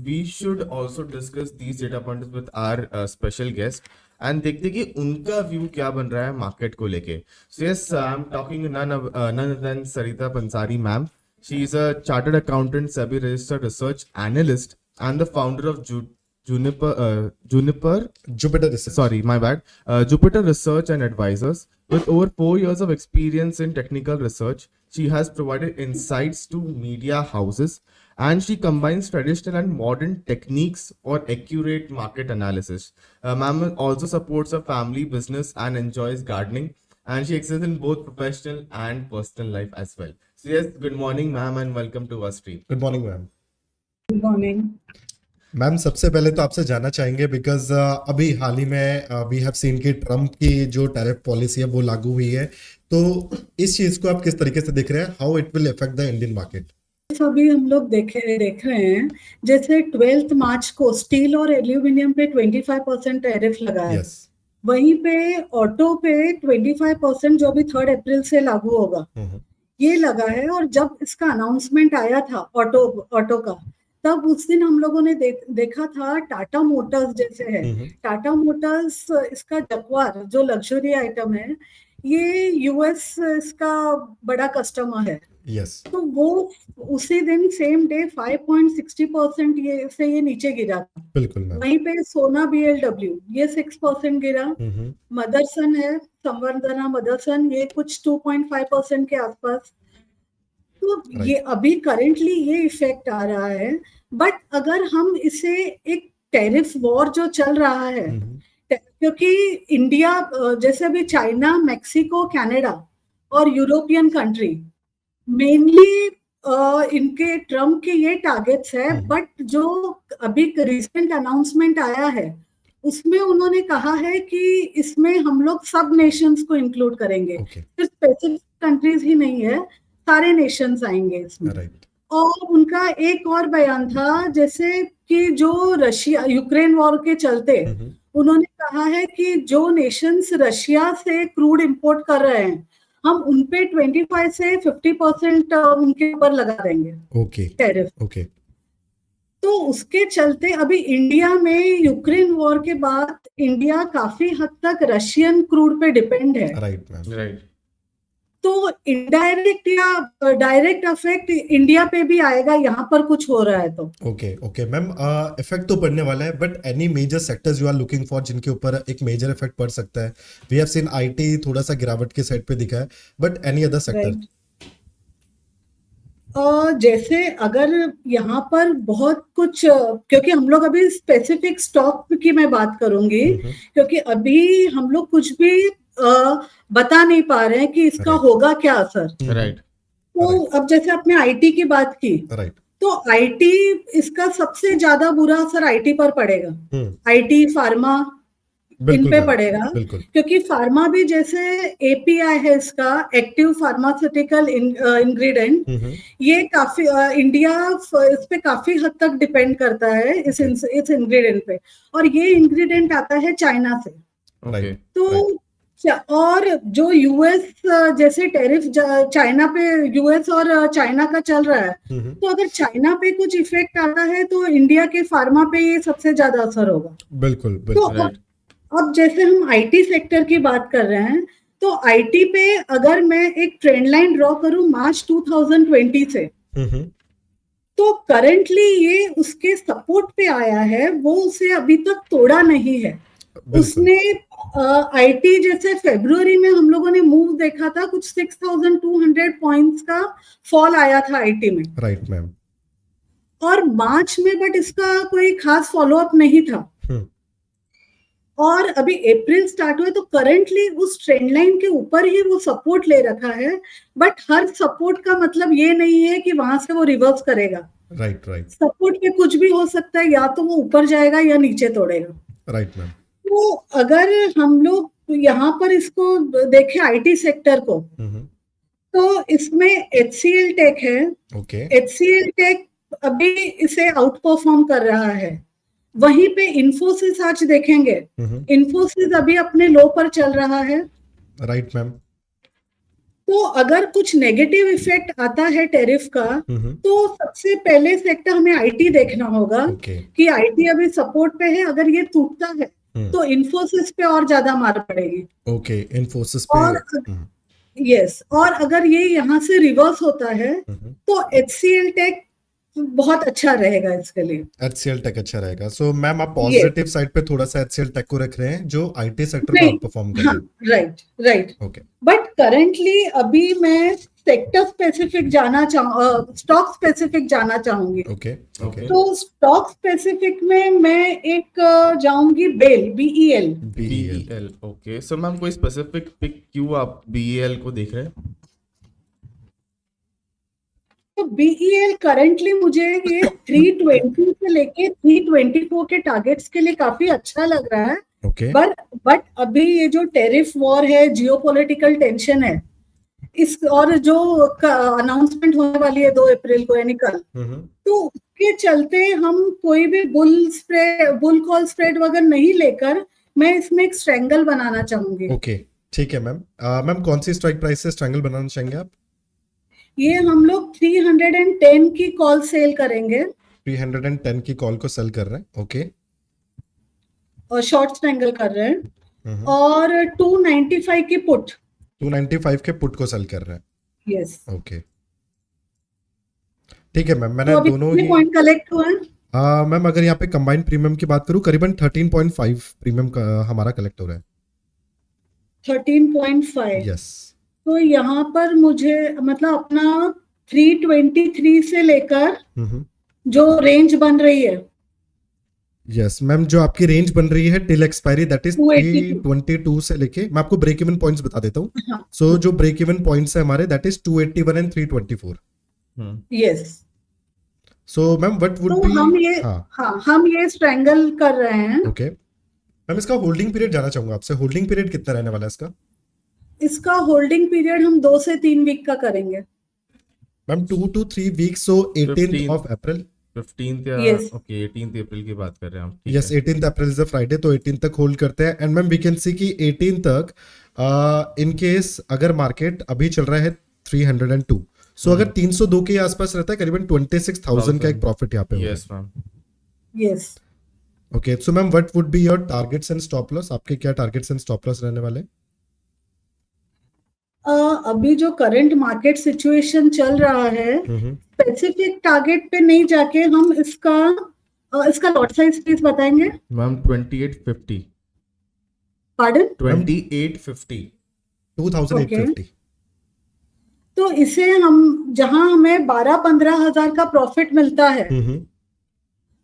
we should also discuss these data points with our special guest and देखते कि उनका view क्या बन रहा है मार्केट को लेके. So yes, I'm talking none other than Sarita Pansari ma'am. She is a chartered accountant, SEBI registered research analyst, and the founder of Jupiter Research. Sorry, my bad. Jupiter Research and Advisors. With over 4 years of experience in technical research, she has provided insights to media houses, and she combines traditional and modern techniques for accurate market analysis. Ma'am also supports a family business and enjoys gardening, and she excels in both professional and personal life as well. So yes, good morning, ma'am, and welcome to our stream. Good morning ma'am. Good morning. Ma'am सबसे पहले तो आपसे जानना चाहेंगे because अभी हाल ही में we have seen कि Trump की जो टैरिफ पॉलिसी है वो लागू हुई है, तो इस चीज को आप किस तरीके से देख रहे हैं? How it will affect the Indian market? अभी हम लोग देख रहे हैं जैसे 12 मार्च को स्टील और एल्यूमिनियम पे 25% टैरिफ लगा है. यस. वहीं पे ऑटो पे 25% जो भी 3 अप्रैल से लागू होगा ये लगा है. और जब इसका अनाउंसमेंट आया था ऑटो का, तब उस दिन हम लोगों ने देखा था टाटा मोटर्स जैसे है. टाटा मोटर्स इसका जगुआर जो लग्जरी आइटम है, ये यूएस इसका बड़ा कस्टमर है. यस. तो वो उसी दिन सेम डे 5.60% ये नीचे गिरा था. बिल्कुल मैम. वहीं पे सोना BLW ये 6% गिरा. मदरसन है संवर्धना मदरसन, ये कुछ 2.5% के आसपास. तो ये अभी करेंटली ये इफेक्ट आ रहा है. बट अगर हम इसे एक टैरिफ वॉर जो चल रहा है, क्योंकि इंडिया जैसे अभी चाइना, मैक्सिको, कनाडा और यूरोपियन कंट्री मेनली इनके ट्रम्प के ये टारगेट्स है. बट जो अभी रिसेंट अनाउंसमेंट आया है उसमें उन्होंने कहा है कि इसमें हम लोग सब नेशंस को इंक्लूड करेंगे. सिर्फ स्पेसिफिक कंट्रीज ही नहीं है, सारे नेशंस आएंगे इसमें. और उनका एक और बयान था जैसे कि जो रशिया यूक्रेन वॉर के चलते उन्होंने कहा है कि जो नेशंस रशिया से क्रूड इंपोर्ट कर रहे हैं, हम उनपे 25 से 50% उनके ऊपर लगा देंगे टैरिफ. तो उसके चलते अभी इंडिया में यूक्रेन वॉर के बाद इंडिया काफी हद तक रशियन क्रूड पे डिपेंड है. राइट. तो इनडायरेक्ट या डायरेक्ट इफेक्ट इंडिया पे भी आएगा, यहाँ पर कुछ हो रहा है तो. ओके मैम, इफेक्ट तो पड़ने वाला है, but any major sectors you are looking for जिनके ऊपर एक मेजर इफेक्ट पड़ सकता है? वी हैव सीन आईटी थोड़ा सा गिरावट के साइड पे दिखा है, बट एनी अदर सेक्टर? जैसे अगर यहाँ पर बहुत कुछ, क्योंकि हम लोग अभी स्पेसिफिक स्टॉक की मैं बात करूंगी, क्योंकि अभी हम लोग कुछ भी बता नहीं पा रहे हैं कि इसका होगा क्या असर. राइट. तो अब जैसे आपने आईटी की बात की, तो आईटी इसका सबसे ज्यादा बुरा असर आईटी पर पड़ेगा. आईटी, फार्मा, इन पे पड़ेगा, क्योंकि फार्मा भी जैसे एपीआई है इसका, एक्टिव फार्मास्यूटिकल इंग्रेडिएंट, ये काफी इंडिया इस पे काफी हद तक डिपेंड करता है इस इंग्रेडिएंट पे. और ये इंग्रेडिएंट आता है चाइना से. तो और जो यूएस जैसे टैरिफ चाइना पे, यूएस और चाइना का चल रहा है, तो अगर चाइना पे कुछ इफेक्ट आता है तो इंडिया के फार्मा पे ये सबसे ज्यादा असर होगा. बिल्कुल. तो अब जैसे हम आईटी सेक्टर की बात कर रहे हैं, तो आईटी पे अगर मैं एक ट्रेंड लाइन ड्रॉ करूं मार्च 2020 से, तो करंटली ये उसके सपोर्ट पे आया है, वो उसे अभी तक तोड़ा नहीं है. उसने आईटी जैसे फरवरी में हम लोगों ने मूव देखा था, कुछ 6200 पॉइंट्स का फॉल आया था आईटी में. Right ma'am. और मार्च में बट इसका कोई खास फॉलोअप नहीं था. और अभी अप्रैल स्टार्ट हुआ, तो करंटली उस ट्रेंड लाइन के ऊपर ही वो सपोर्ट ले रखा है. बट हर सपोर्ट का मतलब ये नहीं है कि वहां से वो रिवर्स करेगा. राइट. सपोर्ट पे कुछ भी हो सकता है, या तो वो ऊपर जाएगा या नीचे तोड़ेगा. Right ma'am. तो अगर हम लोग यहाँ पर इसको देखें आईटी सेक्टर को, तो इसमें HCL टेक है. HCL टेक अभी इसे आउट परफॉर्म कर रहा है. वहीं पे इन्फोसिस आज देखेंगे, इन्फोसिस अभी अपने लो पर चल रहा है. Right ma'am. तो अगर कुछ नेगेटिव इफेक्ट आता है टैरिफ का, तो सबसे पहले सेक्टर हमें आईटी देखना होगा ओके कि आईटी अभी सपोर्ट पे है, अगर ये टूटता है तो इन्फोसिस पे और ज्यादा मार पड़ेगी। ओके इन्फोसिस पे और यस, और अगर ये यहाँ से रिवर्स होता है तो एचसीएल टेक बहुत अच्छा रहेगा इसके लिए। एचसीएल टेक अच्छा रहेगा। सो मैम आप पॉजिटिव साइड पे थोड़ा सा एचसीएल टेक को रख रहे हैं जो आईटी सेक्टर को नहीं, आउट परफॉर्म कर हाँ, रहे हैं। राइट। ओके बट करेंटली अभी मैं सेक्टर स्पेसिफिक स्टॉक स्पेसिफिक जाना चाहूंगी। ओके ओके तो स्टॉक स्पेसिफिक में मैं एक जाऊंगी BEL. BEL, okay. So ma'am कोई स्पेसिफिक पिक क्यों आप BEL को देख रहे हैं? तो बीईएल करेंटली मुझे ये 320 से लेके 324 के टारगेट्स के लिए काफी अच्छा लग रहा है। ओके बट अभी ये जो टैरिफ वॉर है, जियोपॉलिटिकल टेंशन है, इस और जो अनाउंसमेंट होने वाली है 2 अप्रैल को यानी कल, तो उसके चलते हम कोई भी बुल कॉल स्प्रेड वगैरह नहीं लेकर मैं इसमें एक स्ट्रेंगल बनाना चाहूंगी। ओके ठीक है मैम। मैम कौन सी स्ट्राइक प्राइस से स्ट्रैंगल बनाना चाहेंगे आप? ये हम लोग 310 की कॉल सेल करेंगे 310 की कॉल को सेल कर रहे हैं। ओके और शॉर्ट स्ट्रेंगल कर रहे हैं, और 295 की पुट 295 के पुट को सेल कर रहे हैं। यस। ओके ठीक है मैम। मैंने तो अभी दोनों कितने ही पॉइंट कलेक्ट हुए हैं? मैम अगर यहाँ पे कंबाइंड प्रीमियम की बात करूँ करीबन 13.5 प्रीमियम का हमारा कलेक्ट हो रहा है। 13.5। यस तो यहाँ पर मुझे मतलब अपना 323 से लेकर जो रेंज बन रही है, यस मैम जो आपकी रेंज बन रही है टिल एक्सपायरी दैट इज 282 322 से लेके मैं आपको ब्रेक इवन पॉइंट्स बता देता हूँ। हाँ, सो जो ब्रेक इवन पॉइंट्स है हमारे that is 281 and 324। Yes. So ma'am what would तो बी हम ये स्ट्रेंगल कर रहे हैं। ओके मैम इसका होल्डिंग पीरियड जाना चाहूंगा आपसे। होल्डिंग पीरियड कितना रहने वाला है इसका? इसका होल्डिंग पीरियड हम 2 से 3 वीक का करेंगे ma'am 2 to 3 weeks. So 18th 15th of April 15th या Yes. ओके 18th अप्रैल की बात कर रहे हैं हम। ठीक यस है। 18th April is a Friday तो 18 तक होल्ड करते हैं। And ma'am we can see कि 18 तक इन केस अगर मार्केट अभी चल रहा है 302, सो अगर 302 के आसपास रहता है करीबन 26,000 का एक प्रॉफिट यहाँ पे yes ma'am. Yes. Okay so ma'am what would be your targets and stop loss? आपके क्या टारगेट्स एंड स्टॉप लॉस रहने वाले? अभी जो करंट मार्केट सिचुएशन चल रहा है, स्पेसिफिक टारगेट पे नहीं जाके हम इसका लॉट साइज प्लीज बताएंगे। मैम 2850। पार्डन? 2850। 2850। तो इसे हम जहां हमें 12-15 हजार का प्रॉफिट मिलता है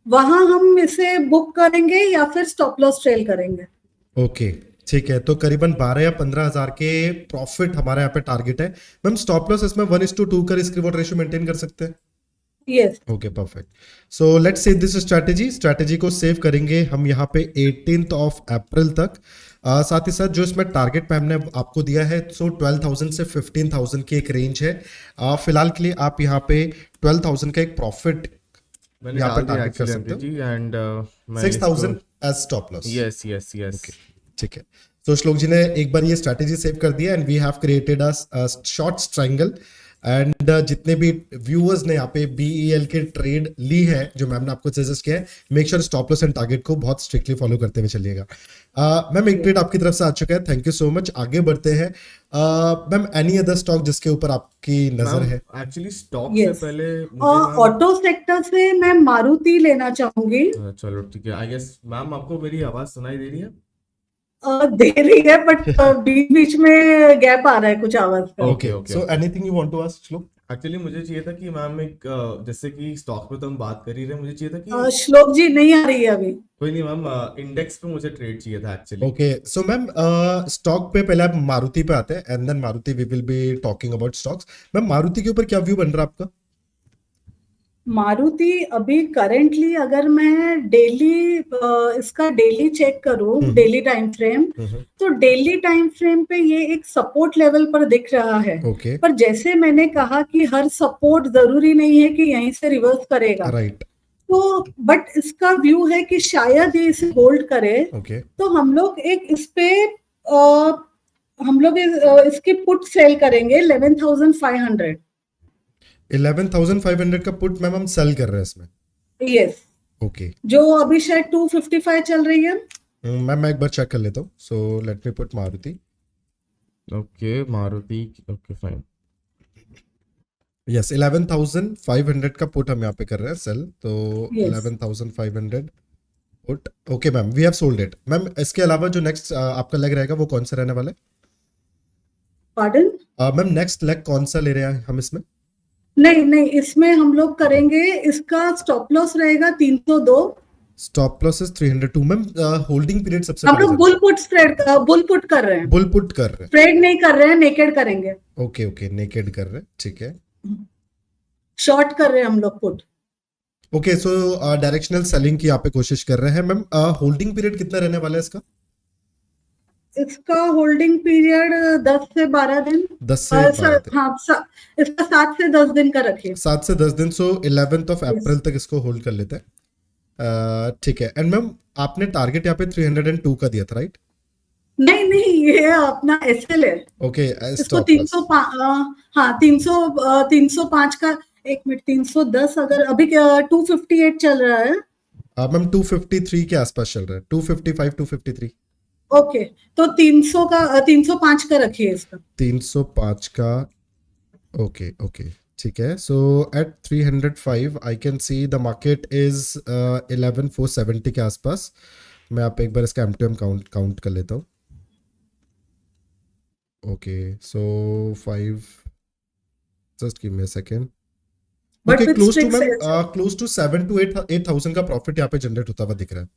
वहां हम इसे बुक करेंगे या फिर स्टॉप लॉस ट्रेल करेंगे। ओके ठीक है तो करीबन 12 या 15 हजार के प्रॉफिट हमारे यहाँ पे टारगेट है। मैम स्टॉप लॉस इसमें 1:2 का रिस्क रिवॉर्ड रेशियो मेंटेन कर सकते हैं? Yes. Okay perfect. So let's save this strategy को सेव करेंगे हम यहाँ पे 18th ऑफ अप्रैल तक। साथ ही साथ जो इसमें टारगेट पे हमने आपको दिया है सो 12,000 से 15,000 की एक रेंज है। फिलहाल के लिए आप यहाँ पे 12,000 का एक प्रॉफिट मैंने यहाँ पे डाल दिया टारगेट कर एक्चुअली सकते हो। जी and 6,000 as stop loss. Yes yes yes. ठीक है तो श्लोक जी ने एक बार ये स्ट्रैटेजी सेव कर दिया and we have created a short strangle. And जितने भी व्यूअर्स ने यहाँ पे बीईएल के ट्रेड ली है जो मैम ने आपको सजेस्ट किया है, make sure stop loss and target को बहुत स्ट्रिक्टली फॉलो करते हुए चलिएगा। मैम एक ट्रेड आपकी तरफ से आ चुका है, थैंक यू सो मच। आगे बढ़ते हैं मैम, एनी अदर स्टॉक जिसके ऊपर आपकी नजर है? Actually stock Yes. से पहले और ऑटो सेक्टर से मैं मारुति लेना चाहूंगी। चलो ठीक है। आई गेस मैम आपको मेरी आवाज सुनाई दे रही है? दे रही है बट बीच बीच में गैप आ रहा है कुछ आवाज का। Okay okay. So anything you want to ask Shlok? Actually मुझे चाहिए था कि मैम एक जैसे कि स्टॉक पे तो हम बात कर ही रहे हैं, मुझे चाहिए था कि श्लोक जी नहीं आ रही है अभी। कोई नहीं मैम, इंडेक्स पे मुझे ट्रेड चाहिए था actually. Okay so ma'am stock पे पहले आप मारुति पे आते हैं and then Maruti we will be talking about stocks. Ma'am Maruti के ऊपर क्या व्यू बन रहा है आपका? मारुति अभी करेंटली अगर मैं डेली इसका डेली चेक करूं, डेली टाइम फ्रेम, तो डेली टाइम फ्रेम पे ये एक सपोर्ट लेवल पर दिख रहा है। ओके पर जैसे मैंने कहा कि हर सपोर्ट जरूरी नहीं है कि यहीं से रिवर्स करेगा। राइट। तो बट इसका व्यू है कि शायद ये इसे होल्ड करे, ओके तो हम लोग एक इस पे हम लोग इसकी पुट सेल करेंगे 11,500। 11,500 का पुट मैम हम सेल कर रहे हैं इसमें। यस, ओके जो अभी शायद 255 चल रही है। मैम मैं एक बार चेक कर लेता हूँ। So let me put Maruti. Okay, Maruti. Okay, fine. Yes 11,500 का पुट हम यहाँ पे कर रहे हैं सेल। तो Yes. 11,500 put. Okay ma'am, we have sold it. Ma'am इसके अलावा जो नेक्स्ट आपका लेग रहेगा वो कौन सा रहने वाला पार्डन? है? मैम नेक्स्ट लेग कौन सा ले रहे हैं हम इसमें? नहीं नहीं, इसमें हम लोग करेंगे, इसका स्टॉप लॉस रहेगा 302। Stop loss is 302। Ma'am holding period सबसे हम पहले लोग बुल पुट कर रहे हैं, बुल पुट कर रहे ट्रेड नहीं कर रहे हैं, नेकेड करेंगे। हैं। ओके ओके, नेकेड कर रहे हैं, ठीक है। शॉर्ट कर रहे हैं हम लोग put. Okay so directional selling की यहाँ पे कोशिश कर रहे हैं। मैम होल्डिंग पीरियड कितना रहने वाला है इसका? इसका होल्डिंग पीरियड 10 से 12 दिन। 10 से 12 दिन। हाँ, इसका 7 से 10 दिन का रखिए। 7 से 10 दिन। सो 11th ऑफ Yes. अप्रैल तक इसको होल्ड कर लेते हैं। ठीक है। एंड मैम आपने टारगेट यहाँ पे 302 का दिया था, राइट? नहीं नहीं, ये अपना एसएल है। ओके इसको स्टॉप 305, हाँ 305 का, 1 मिनट, 310 अगर अभी 258 चल रहा है। मैम 253 के आसपास चल रहा है, 255 253। ओके, तो 305 का रखिए इसका। 305 का। ओके ओके ठीक है। So at 305 I can see the market is 11,470 के आसपास। मैं आप एक बार इसका एमटीएम काउंट कर लेता हूँ। Okay so 5 just give me a second. But okay with close to strict ma'am sales. Close to 7 to 8,000 का प्रॉफिट यहाँ पे जनरेट होता हुआ दिख रहा है।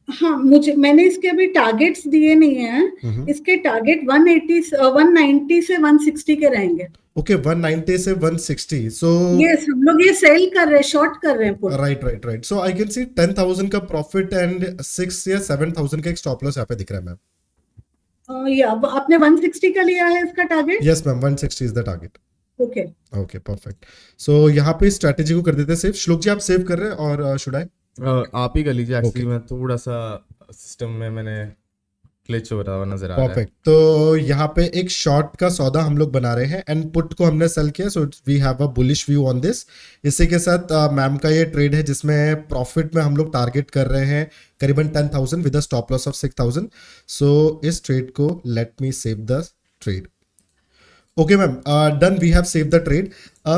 हाँ, मैंने इसके अभी टारगेट्स दिए नहीं हैं। इसके टारगेट 190 से 160 के रहेंगे। ओके 190 से 160। सो यस, हम लोग ये सेल कर रहे हैं, शॉर्ट कर रहे हैं put. Right. So I can सी 10,000 का प्रॉफिट एंड 6 या 7,000 का एक स्टॉप लॉस यहाँ पे दिख रहा है मैम। या आपने 160 का लिया है इसका target? Yes ma'am 160 is the target. Okay okay perfect. So यहाँ पे स्ट्रेटेजी को कर देते हैं सेव। श्लोक जी आप सेव कर रहे हैं और शुड आई? आप ही कर लीजिए। Actually Okay. मैं थोड़ा सा सिस्टम में मैंने ग्लिच हो रहा हुआ नजर आ रहा है। परफेक्ट। तो यहाँ पे एक शॉर्ट का सौदा हम लोग बना रहे हैं एंड पुट को हमने सेल किया। So we have a bullish view on this. इसी के साथ मैम का ये ट्रेड है जिसमें प्रॉफिट में हम लोग टारगेट कर रहे हैं करीबन 10,000 with a stop loss of 6,000। So इस ट्रेड को let me save the trade. Okay ma'am done, we have save the trade.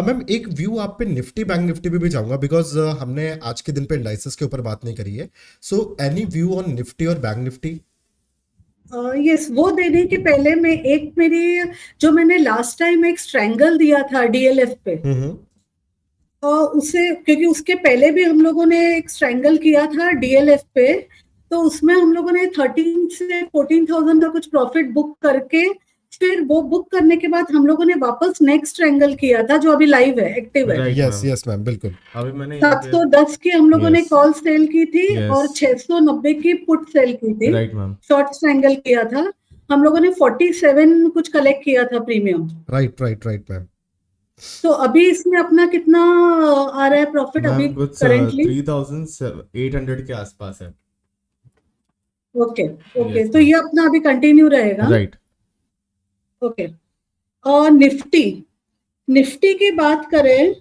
Ma'am एक व्यू आप पे निफ्टी बैंक निफ्टी भी जाऊंगा बिकॉज हमने आज के दिन पे इंडाइसेस के ऊपर बात नहीं करी है। So any view on Nifty और बैंक निफ्टी? यस, वो देने के पहले मैं जो मैंने लास्ट टाइम एक स्ट्रैंगल दिया था डीएलएफ पे, उसे, क्योंकि उसके पहले भी हम लोगों ने एक स्ट्रैंगल किया था डीएलएफ पे, तो उसमें हम लोगों ने 13 से 14,000 का कुछ प्रॉफिट बुक करके, फिर वो बुक करने के बाद हम लोगों ने वापस नेक्स्ट ट्रायंगल किया था जो अभी लाइव है, एक्टिव है। Right, yes ma'am. Yes ma'am बिल्कुल। अभी मैंने यहाँ पे 710 की हम लोगों ने Yes. कॉल सेल की थी Yes. और 690 की पुट सेल की थी। Right ma'am. शॉर्ट ट्रायंगल किया था हम लोगों ने, 47 कुछ कलेक्ट किया था प्रीमियम। Right ma'am. तो अभी इसमें अपना कितना आ रहा है प्रॉफिट अभी मैम कुछ करेंटली? 3,800 के आसपास है। ओके Yes, तो ये अपना अभी कंटिन्यू रहेगा। राइट। ओके, और निफ्टी की बात करें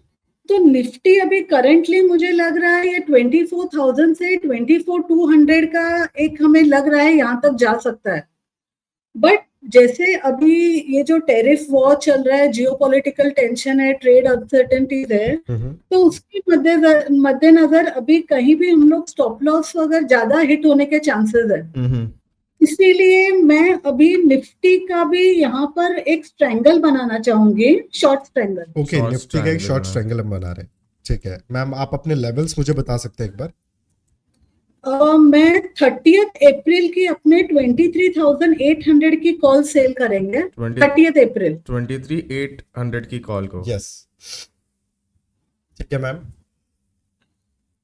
तो निफ्टी अभी करंटली मुझे लग रहा है ये 24,000 से 24,200 का एक हमें लग रहा है यहाँ तक जा सकता है। बट जैसे अभी ये जो टैरिफ वॉर चल रहा है, जियोपॉलिटिकल टेंशन है, ट्रेड अनसर्टेनिटीज है, तो उसके मद्देनजर अभी कहीं भी हम लोग स्टॉप लॉस अगर ज्यादा हिट होने के चांसेस है। इसीलिए मैं अभी निफ्टी का भी यहाँ पर एक स्ट्रैंगल बनाना चाहूंगी, short strangle. Okay Short Nifty का एक triangle शॉर्ट बना। स्ट्रैंगल हम बना रहे हैं, ठीक है। मैम आप अपने लेवल्स मुझे बता सकते हैं एक बार? मैं 30th अप्रैल की अपने 23,800 की कॉल सेल करेंगे। 30th अप्रैल 23,800 की कॉल को। यस ठीक है मैम।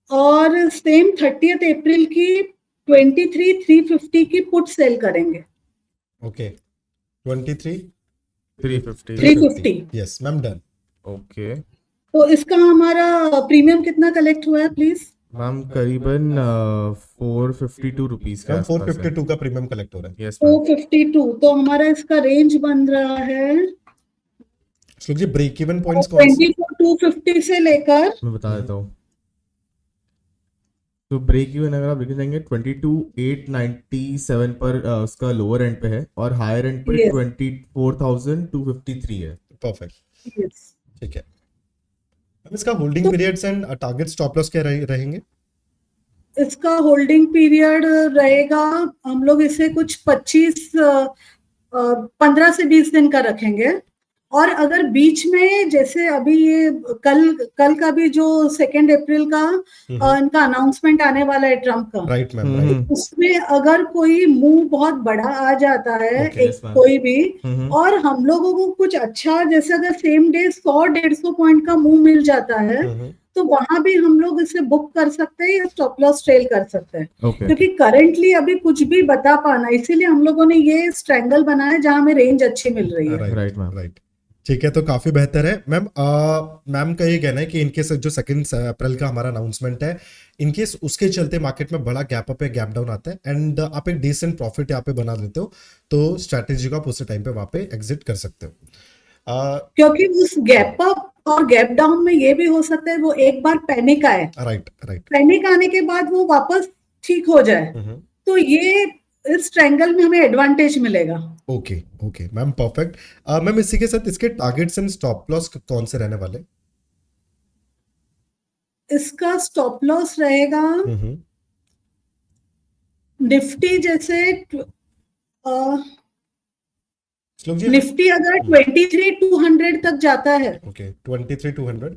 और सेम 30th अप्रैल की 23,350 की पुट सेल करेंगे। Okay 23 350। 350। Yes ma'am done. Okay. तो इसका हमारा प्रीमियम कितना कलेक्ट हुआ है प्लीज? मैम करीबन 452 रुपीज के मैम आसपास है। 452 का प्रीमियम कलेक्ट हो रहा है। Yes ma'am. 452 तो हमारा इसका रेंज बन रहा है श्लोक जी ब्रेक इवन पॉइंट्स कौन से? 24,250 से लेकर मैं बता देता हूँ। तो ब्रेक इवन अगर आप लेके जाएंगे 22,897 पर उसका लोअर एंड पे है और हायर एंड पे Yes. 24,253 है। Perfect, yes. ठीक है। मैम इसका holding periods and target stop loss क्या रहेंगे? इसका होल्डिंग पीरियड रहेगा, हम लोग इसे कुछ 15 से 20 दिन का रखेंगे। और अगर बीच में जैसे अभी ये कल का भी जो 2 अप्रैल का इनका अनाउंसमेंट आने वाला है ट्रम्प का, राइट मैम, राइट। उसमें अगर कोई मूव बहुत बड़ा आ जाता है Okay, एक yes, ma'am. कोई भी, और हम लोगों को कुछ अच्छा जैसे अगर सेम डे 100-150 पॉइंट का मूव मिल जाता है, तो वहां भी हम लोग इसे बुक कर सकते हैं या स्टॉप लॉस ट्रेल कर सकते हैं। ओके। क्योंकि करंटली अभी कुछ भी बता पाना, इसीलिए हम लोगों ने ये स्ट्रैंगल बनाया है जहां हमें रेंज अच्छी मिल रही है। Right, ma'am. राइट, ठीक है, तो काफी बेहतर है। मैम का ये कहना है कि इनकेस जो 2 अप्रैल का हमारा अनाउंसमेंट है, इनकेस उसके चलते मार्केट में बड़ा गैप अप या गैप डाउन आता है एंड आप एक डिसेंट प्रॉफिट यहाँ पे बना लेते हो, तो स्ट्रैटेजी को आप उस टाइम पे वहां पे एग्जिट कर सकते हो। क्योंकि उस गैप अप और गैप डाउन में ये भी हो सकता है वो एक बार पैनिक आए, राइट, राइट। पैनिक आने के बाद वो वापस ठीक हो जाए, तो ये इस ट्रायंगल में हमें एडवांटेज मिलेगा। Okay, okay ma'am, perfect. Ma'am इसी के साथ इसके टारगेट्स एंड स्टॉप लॉस कौन से रहने वाले? इसका स्टॉप लॉस रहेगा निफ्टी जैसे श्लोक जी, निफ्टी अगर 23,200 तक जाता है, ओके 23,200,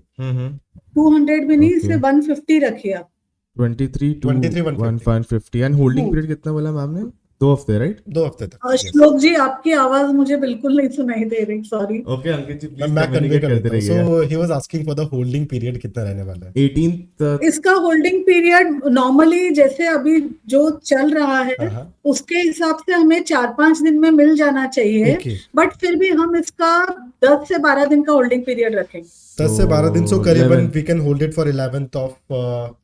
200 भी नहीं, Okay. इसे 150 रखिए आप। 23 to 23,150. 150 एंड होल्डिंग पीरियड कितना बोला मैम ने? 2 हफ्ते, राइट? 2 हफ्ते तक। और श्लोक जी आपकी आवाज मुझे बिल्कुल नहीं सुनाई दे रही, sorry. Okay Ankit ji please मैं कन्वे कम्युनिकेट कर करते देता हूँ। रहिए। So he was asking for the holding period कितना रहने वाला है? 18th इसका होल्डिंग पीरियड नॉर्मली जैसे अभी जो चल रहा है हाँ, उसके हिसाब से हमें 4-5 दिन में मिल जाना चाहिए, ओके। बट फिर भी हम इसका 10 से 12 दिन का होल्डिंग पीरियड रखेंगे। 10 से 12 दिन, सो So, करीबन 11th. We can hold it for 11th of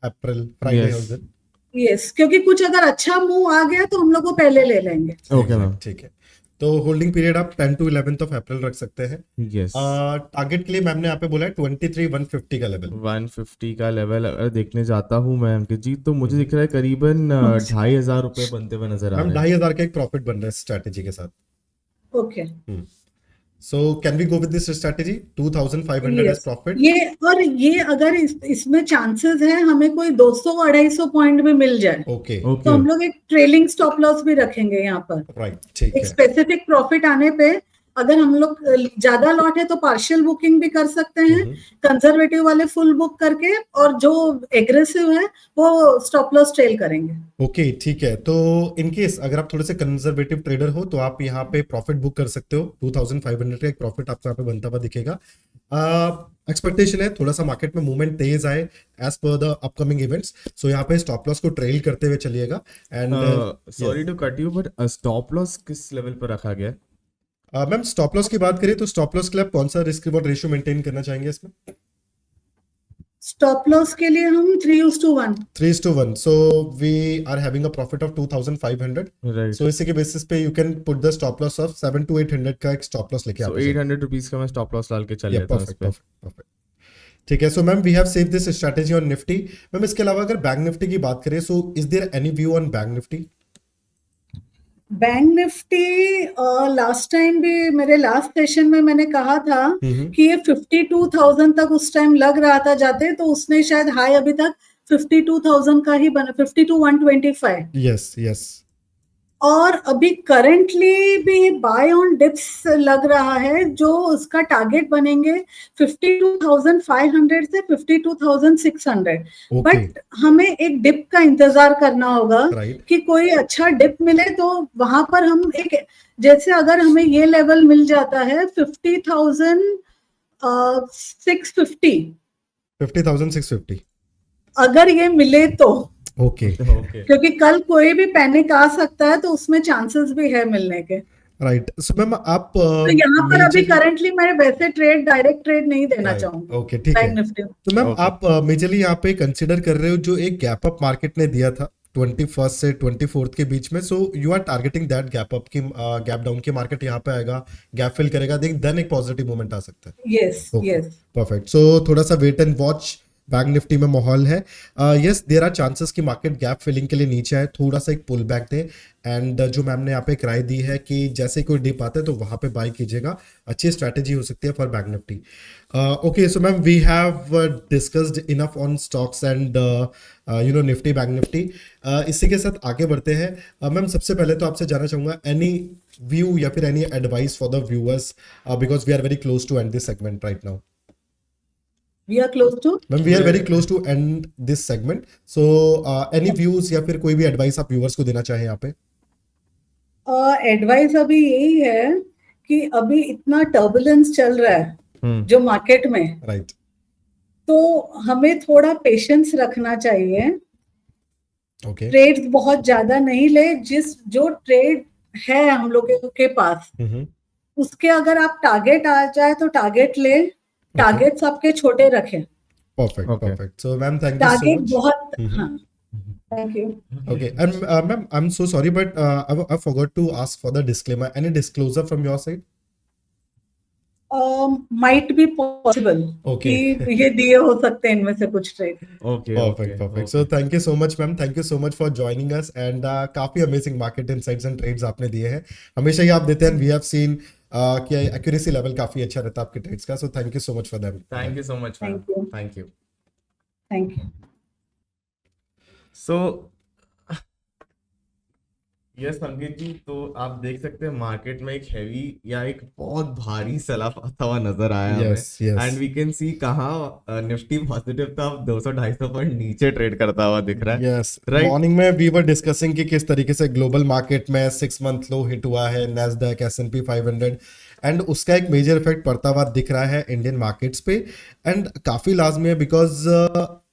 April, Friday Yes. उस दिन। यस, क्योंकि कुछ अगर अच्छा मूव आ गया तो हम लोग को पहले ले लेंगे। Okay ma'am. ठीक है, तो होल्डिंग पीरियड आप 10 to 11th ऑफ अप्रैल रख सकते हैं। यस। टारगेट के लिए मैम ने यहाँ पे बोला है 23,150 का लेवल। 150 का लेवल अगर देखने जाता हूँ मैं अंकित जी, तो मुझे दिख रहा है करीबन 2,500 रुपए बनते हुए नजर आ मैम रहे हैं। 2,500 का एक प्रॉफिट बन रहा है स्ट्रैटेजी के साथ। Okay, so can we go with this strategy 2,500 as profit? ये अगर इसमें चांसेस है हमें कोई 200-250 पॉइंट भी मिल जाए, ओके, तो ओके हम लोग एक ट्रेलिंग स्टॉप लॉस भी रखेंगे यहाँ पर। राइट, ठीक एक है। स्पेसिफिक प्रॉफिट आने पे अगर हम लोग ज्यादा लॉट है तो पार्शियल बुकिंग भी कर सकते हैं, कंजर्वेटिव वाले फुल बुक करके, और जो एग्रेसिव है वो स्टॉप लॉस ट्रेल करेंगे। ओके, ठीक है। तो इन केस अगर आप थोड़े से कंजर्वेटिव ट्रेडर हो तो आप यहाँ पे प्रॉफिट बुक कर सकते हो। 2,500 का एक प्रॉफिट आपको यहाँ पे बनता हुआ दिखेगा। एक्सपेक्टेशन है थोड़ा सा मार्केट में मूवमेंट तेज आए as per the upcoming events, सो यहाँ पे स्टॉप लॉस को ट्रेल करते हुए चलिएगा। And sorry to cut you but stop loss किस लेवल पर रखा गया है? मैम स्टॉप लॉस की बात करें तो स्टॉप लॉस के लिए आप कौन सा रिस्क रिवॉर्ड रेशियो मेंटेन करना चाहेंगे इसमें? स्टॉप लॉस के लिए हम 3:1। 3:1, so we are having a profit of 2,500. Right. So इसी के बेसिस पे you can put the stop loss of 700 to 800 का एक स्टॉप लॉस लेके सो आप 800 रुपीज का मैं स्टॉप लॉस डाल के चल लेता हूँ इस परफेक्ट, पे। Perfect, perfect. ठीक है, so ma'am we have save this strategy on Nifty. Ma'am इसके अलावा अगर बैंक निफ्टी की बात करें, so is there any view on bank Nifty? Bank Nifty last time भी मेरे लास्ट सेशन में मैंने कहा था कि ये 52,000 तक उस टाइम लग रहा था जाते, तो उसने शायद हाई अभी तक 52,000 का ही बना, 52,125। Yes, yes. और अभी करंटली भी बाय ऑन डिप्स लग रहा है, जो उसका टारगेट बनेंगे 52,500 से 52,600। ओके, बट हमें एक डिप का इंतजार करना होगा राइट। कि कोई अच्छा डिप मिले, तो वहां पर हम एक, जैसे अगर हमें ये लेवल मिल जाता है 50,650, 50,650, अगर ये मिले तो, ओके। ओके। क्योंकि कल कोई भी पैनिक आ सकता है तो उसमें चांसेस भी है मिलने के। राइट। सो मैम आप तो यहाँ पर अभी majorly- करंटली मैं वैसे डायरेक्ट ट्रेड नहीं देना Right, चाहूंगी ओके ठीक है। बैंक निफ्टी में। तो मैम Okay. आप मेजरली यहाँ पे कंसिडर कर रहे हो जो एक गैप अप मार्केट ने दिया था 21 से 24 के बीच में, so you are targeting that gap up की गैप डाउन की मार्केट यहाँ पे आएगा, गैप फिल करेगा, देन एक पॉजिटिव मोमेंट आ सकता है। Yes Okay. Yes perfect. So थोड़ा सा wait and watch Bank Nifty में माहौल है। यस देयर आर चांसेस कि मार्केट गैप फिलिंग के लिए नीचे आए, थोड़ा सा एक पुल बैक दे, एंड जो मैम ने यहाँ पे एक राय दी है कि जैसे कोई डिप आता है तो वहां पे बाय कीजिएगा, अच्छी स्ट्रैटेजी हो सकती है for bank Nifty. Okay so ma'am we have discussed enough on stocks and Nifty bank Nifty. इसी के साथ आगे बढ़ते हैं। मैम सबसे पहले तो आपसे जानना चाहूंगा एनी व्यू या फिर any advice for the viewers, because we are very close to end this segment right now. We are close to ma'am we are very close to end this segment, so any views या फिर कोई भी advice आप viewers को देना चाहें यहाँ पे। एडवाइस अभी यही है कि अभी इतना टर्बुलेंस चल रहा है जो मार्केट में, राइट तो हमें थोड़ा पेशेंस रखना चाहिए। ओके ट्रेड्स बहुत ज्यादा नहीं ले, जो ट्रेड है हम लोगों के पास उसके अगर आप टारगेट आ जाए तो टारगेट ले, टारगेट्स आपके छोटे रखें। Perfect Okay. Perfect. So ma'am thank you so target much. बहुत हाँ thank you. Okay, and ma'am, I'm so sorry, but I forgot to ask for the disclaimer. Any disclosure from your side? Might be possible Okay. कि ये दिए हो सकते हैं इनमें से कुछ trade. Okay. Perfect, perfect. So thank you so much, ma'am. Thank you so much for joining us, and काफी amazing market insights and trades आपने दिए हैं। हमेशा ही आप देते हैं। We have seen कि accuracy level काफी अच्छा रहता है आपके trades का। So thank you so much for them. Thank you so much, ma'am. Thank you. Thank you. Thank you. So yes Ankit ji, तो आप देख सकते हैं मार्केट में एक हैवी या एक बहुत भारी सैलाब आता हुआ नजर आया हमें, Yes, yes. And we can see कहाँ निफ्टी पॉजिटिव था, 200-250 पॉइंट नीचे ट्रेड करता हुआ दिख रहा है। Yes Right. मॉर्निंग में वी वर डिस्कसिंग कि किस तरीके से ग्लोबल मार्केट में 6 मंथ लो हिट हुआ है, नैस्डैक S&P 500, एंड उसका एक मेजर इफेक्ट पड़ता हुआ दिख रहा है इंडियन मार्केट्स पे, एंड काफी लाजमी है बिकॉज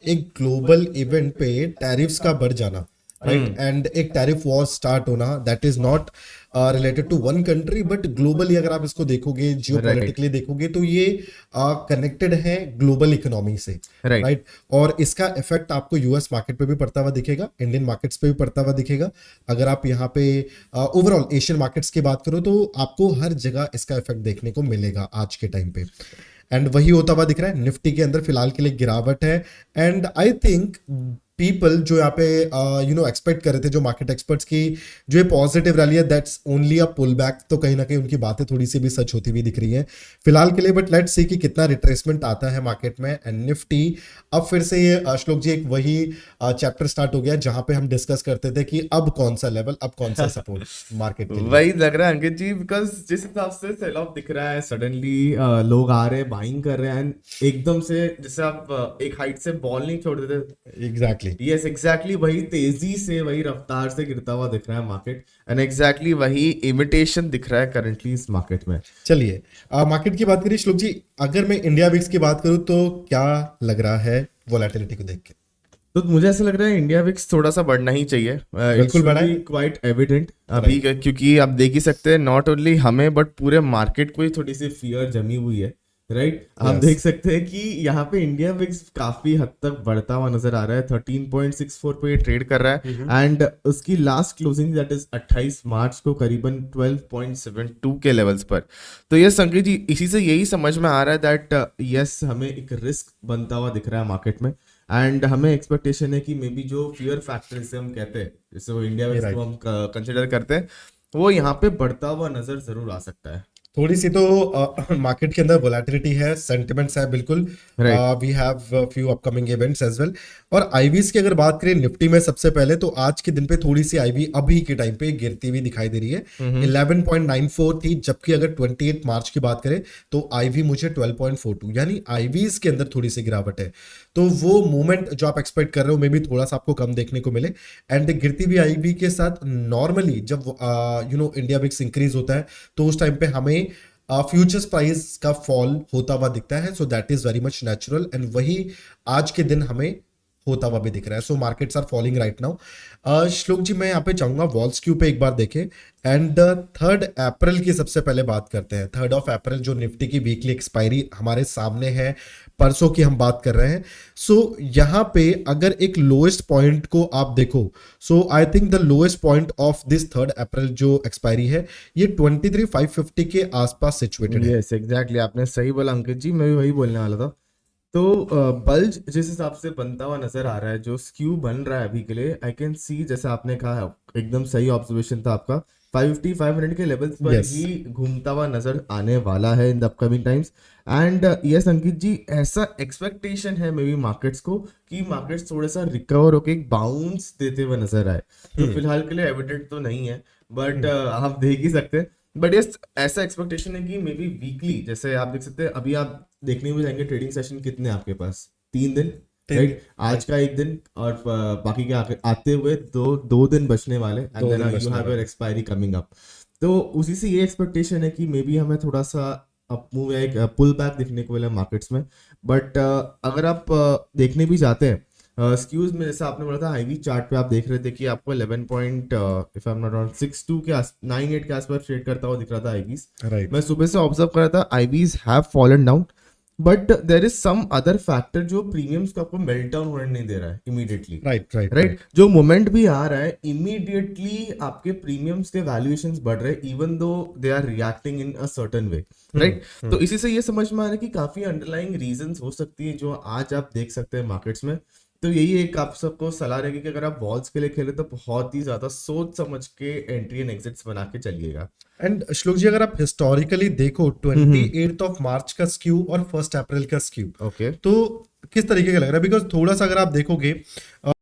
एक ग्लोबल इवेंट पे टैरिफ्स का बढ़ जाना, राइट, एंड एक टैरिफ वॉर स्टार्ट होना, that is not related to one country but globally अगर आप इसको देखोगे, जियोपॉलिटिकली देखोगे तो ये कनेक्टेड है ग्लोबल इकोनॉमी से, Right. राइट, और इसका इफेक्ट आपको यूएस मार्केट पे भी पड़ता हुआ दिखेगा, इंडियन मार्केट्स पे भी पड़ता हुआ दिखेगा। अगर आप यहाँ पे ओवरऑल एशियन मार्केट्स की बात करो तो आपको हर जगह इसका इफेक्ट देखने को मिलेगा आज के टाइम पे, एंड वही होता हुआ दिख रहा है। निफ्टी के अंदर फिलहाल के लिए गिरावट है, एंड आई थिंक पीपल जो यहाँ पे एक्सपेक्ट कर रहे थे, जो मार्केट एक्सपर्ट्स की जो ये पॉजिटिव रैली है, that's only a pull back, तो कहीं ना कहीं उनकी बातें थोड़ी सी भी सच होती हुई दिख रही है फिलहाल के लिए। बट लेट्स सी कि कितना रिट्रेसमेंट आता है मार्केट में, एंड निफ्टी अब फिर से ये श्लोक जी एक वही चैप्टर स्टार्ट हो गया जहां पे हम डिस्कस करते थे कि अब कौन सा लेवल, अब कौन सा सपोर्ट मार्केट के लिए। वही लग रहा है अंकित जी, बिकॉज जिस हिसाब से सेल ऑफ दिख रहा है, सडनली लोग आ रहे हैं, बाइंग कर रहे हैं, and एकदम से जैसे आप एक हाइट से बॉल नहीं छोड़ देते, एग्जैक्टली यस एग्जैक्टली वही तेजी से, वही रफ्तार से गिरता हुआ दिख रहा है मार्केट, एंड एग्जैक्टली वही इमिटेशन दिख रहा है करंटली इस मार्केट में। चलिए मार्केट की बात करिए श्लोक जी, अगर मैं इंडिया विक्स की बात करूं तो क्या लग रहा है वोलेटिलिटी को देख के? तो मुझे ऐसा लग रहा है इंडिया विक्स थोड़ा सा बढ़ना ही चाहिए, बिल्कुल बढ़ाए। क्वाइट एविडेंट अभी, क्योंकि आप देख ही सकते हैं नॉट ओनली हमें बट पूरे मार्केट को ही थोड़ी सी फियर जमी हुई है, राइट। आप Yes. देख सकते हैं कि यहाँ पे इंडिया विक्स काफी हद तक बढ़ता हुआ नजर आ रहा है, 13.64 पे ये ट्रेड कर रहा है, एंड उसकी लास्ट क्लोजिंग दैट इज 28 मार्च को करीबन 12.72 के लेवल्स पर। तो ये संकेत जी, इसी से यही समझ में आ रहा है दैट यस हमें एक रिस्क बनता हुआ दिख रहा है मार्केट में, एंड हमें एक्सपेक्टेशन है कि मे बी जो फियर फैक्टर जिसे हम कहते हैं, जैसे वो इंडिया विक्स को हम कंसिडर करते हैं, वो यहाँ पे बढ़ता हुआ नजर जरूर आ सकता है। थोड़ी सी तो मार्केट के अंदर वोलेटिलिटी है, सेंटिमेंट्स है, बिल्कुल we have few upcoming events as well. और आईवीज की अगर बात करें निफ्टी में सबसे पहले, तो आज के दिन पे थोड़ी सी आईवी अभी के टाइम पे गिरती हुई दिखाई दे रही है, 11.94 थी, जबकि अगर 28 मार्च की बात करें तो आईवी मुझे 12.42, यानी आईवीज के अंदर थोड़ी सी गिरावट है। तो वो मूवमेंट जो आप एक्सपेक्ट कर रहे हो मे बी थोड़ा सा आपको कम देखने को मिले, एंड गिरती हुई आईवी के साथ नॉर्मली जब इंडिया विक्स इंक्रीज होता है तो उस टाइम पे हमें फ्यूचर्स प्राइस का फॉल होता हुआ दिखता है, so that is very much natural, and वही आज के दिन हमें होता हुआ भी दिख रहा है. So markets are falling right now. Shlok ji, मैं यहाँ पे चाहूंगा वॉल्स क्यू पे एक बार देखें एंड 3 अप्रैल की सबसे पहले बात करते हैं. 3 अप्रैल जो निफ्टी की वीकली एक्सपायरी हमारे सामने है, परसों की हम बात कर रहे हैं. सो यहाँ पे अगर एक लोएस्ट पॉइंट को आप देखो, so I think the lowest point of this 3 April जो एक्सपायरी है ये 23,550 के आसपास सिचुएटेड है. यस एग्जैक्टली, आपने सही बोला अंकित जी, मैं भी वही बोलने वाला था. तो बल्ज जिस हिसाब से बनता हुआ नजर आ रहा है, जो स्क्यू बन रहा है अभी के लिए, आई कैन सी, जैसे आपने कहा, एकदम सही ऑब्जर्वेशन था आपका, 550 500 के लेवल्स पर Yes. ही घूमता हुआ नजर आने वाला है in the upcoming times. And yes Ankit ji, ऐसा एक्सपेक्टेशन है मे बी मार्केट्स को कि मार्केट्स थोड़ा सा रिकवर होकर एक बाउंस देते हुए नजर आए. तो फिलहाल के लिए एविडेंट तो नहीं है, बट आप देख ही सकते हैं. बट यस, ऐसा एक्सपेक्टेशन है कि मे बी वीकली, जैसे आप देख सकते हैं, अभी आप देखने में जाएंगे ट्रेडिंग सेशन कितने हैं आपके पास, 3 दिन, राइट? आज का 1 दिन और बाकी के आते हुए दो दिन बचने वाले, एंड दो देन दिन यू बचने हैव योर वाले. Expiry coming up. तो उसी से ये एक्सपेक्टेशन है कि मे बी हमें थोड़ा सा अप मूव या एक पुल बैक देखने को मिला मार्केट्स में. बट अगर आप देखने भी जाते हैं स्क्यूज में, जैसे आपने बोला था आईवी चार्ट पे आप देख रहे थे कि आपको 11 point if I am not wrong 62 के 98 के आसपास ट्रेड करता हुआ दिख रहा था आईवीज. राइट. मैं सुबह से ऑब्जर्व कर रहा था, IVs have fallen down, but there is some other factor जो प्रीमियम्स को आपको मेल्ट डाउन होने नहीं दे रहा है इमीडिएटली. राइट. राइट. राइट, जो मोमेंट भी आ रहा है, इमीडिएटली आपके प्रीमियम्स के वैल्यूएशंस बढ़ रहे हैं, even though they are reacting in a certain way, right? तो इसी से ये समझ में आ रहा है कि काफी अंडरलाइंग रीजंस हो सकती है जो आज आप देख सकते हैं मार्केट्स में. तो यही एक आप सबको सलाह रहेगी कि अगर आप वॉल्स के लिए खेले तो बहुत ही ज्यादा सोच समझ के एंट्री एंड एग्जिट्स बना के चलिएगा. एंड श्लोक जी, अगर आप हिस्टोरिकली देखो 28 ऑफ मार्च का स्क्यू और 1 अप्रैल का स्क्यू, ओके, तो किस तरीके का लग रहा है? बिकॉज थोड़ा सा अगर आप देखोगे